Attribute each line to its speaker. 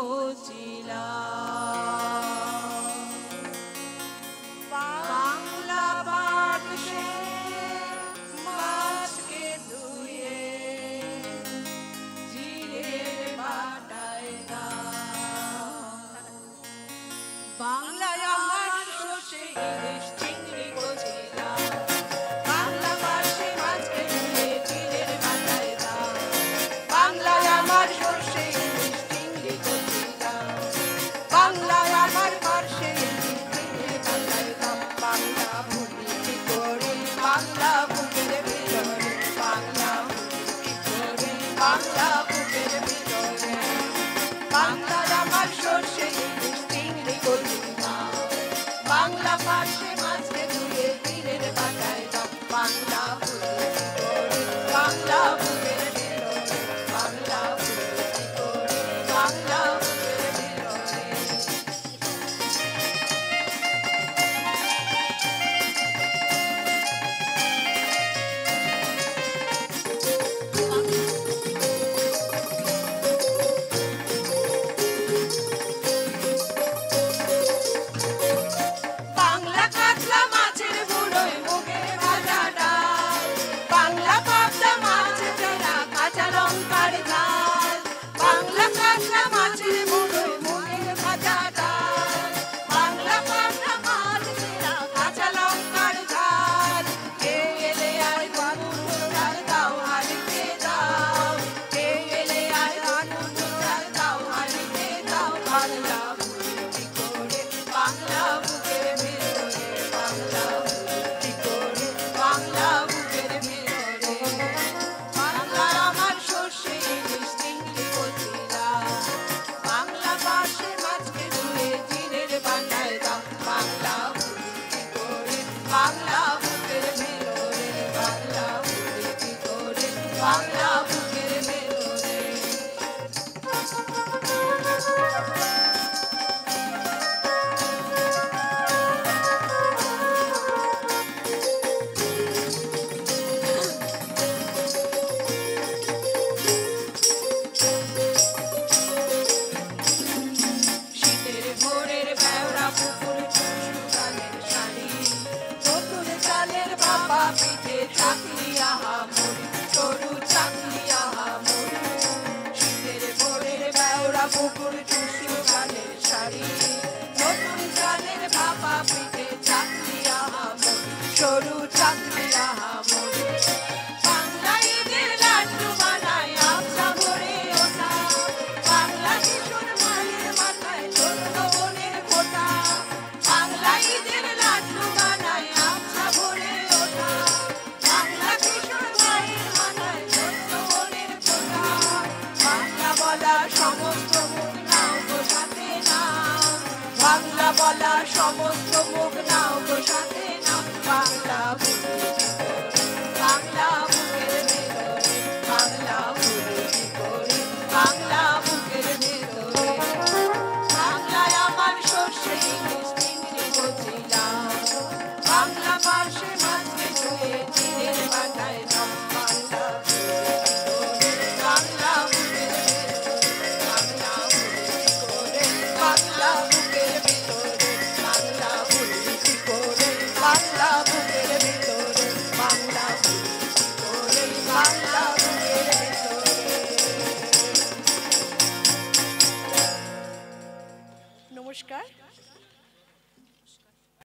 Speaker 1: কচিলাম। বাংলা বাক্সে মাছকে ধুয়ে জিরের বাটায় দাও। বাংলায় আমার সর্ষে ইলিশ চিংড়ি কচিলাম। বাংলা বাক্সে মাছকে ধুয়ে জিরের বাটায় দাও। বাংলায় আমার সর্ষে ইলিশ চিংড়ি কচিলাম। বাংলায় আমার পার্শে ইলিশ জিরের বাটায় দাও। বাংলা ভুলি কি করে বাংলা বুকের ভিতরে, বাংলা ভুলি কি করে বাংলা বুকের ভিতরে। বাংলায় আমার সর্ষে ইলিশ চিংড়ি কচিলাম। বাংলা পার্শে মাছকে ধুয়ে জিরের বাটায় দাও। বাংলা ভুলি কি করে বাংলা বুকের ভিতরে, বাংলা ভুলি কি করে বাংলা বুকের ভিতরে। বাংলা কাতলা মাছের ভুড়োয় মুগের ভাজা ডাল। বাংলা পাবদা মাছ তেরা কাঁচা লঙ্কার ঝাল। বাংলা কাতলা মাছের ভুড়োয় মুগের ভাজা ডাল। বাংলা পাবদা মাছ তেরা কাঁচা লঙ্কার ঝাল। কে এলে আয় বানুর চাল দাও হাড়িতে দাও। কে এলে আয় বানুর চাল দাও হাড়িতে দাও। বাংলা ভুলি কি করে বাংলা বুকের ভিতরে, বাংলা ভুলি কি করে বাংলা বুকের ভিতরে। বাংলার আমার সর্ষে ইলিশ চিংড়ি কচিলাম। বাংলা পার্শে মাছকে ধুয়ে জিরের বাটায় দাও। বাংলা ভুলি কি করে বাংলা বুকের ভিতরে, বাংলা ভুলি কি করে বাংলা বুকের ভিতরে। শীতের ভোরের বেওড়া পুকুর টুসু গানের শাড়ি। নতুন চালের বাবা পিঠে চাকলি আহা মুড়ি, সরু চাকলি আহা মুড়ি। শীতের ভোরের বেওড়া পুকুর টুসু গানের শাড়ি। নতুন চালের বাবা পিঠে চাকলি আহা মুড়ি, সরু চাকলি আহা মুড়ি। বাংলা ঈদের লাড্ডু বানায় আবছা ভরে ওঠা। বাংলা কিশোর মায়ের মাথায় ছোট্ট বোনের ফোঁটা। বাংলা ঈদের লাড্ডু বানায় আবছা ভরে ওঠা। বাংলা কিশোর মায়ের মাথায় ছোট্ট বোনের ফোঁটা। বাংলা বলা সমস্ত মুখ নাও গো সাথে নাও। বাংলা বলা সমস্ত মুখ নাও গো সাথে নাও। বাংলা ভুলি কি করে বাংলা বুকের ভিতরে, বাংলা ভুলি কি করে বাংলা বুকের ভিতরে। বাংলায় আমার সর্ষে ইলিশ চিংড়ি কচিলাম। বাংলা পার্শে মাছকে ধুয়ে জিরের বাটায় দাও। বাংলা ভুলি কি করে বাংলা বুকের ভিতরে, বাংলা ভুলি কি করে বাংলা বুকের ভিতরে। বাংলা ভুলি কি করে বাংলা বুকের ভিতরে, বাংলা ভুলি কি করে বাংলা বুকের ভিতরে। নমস্কার।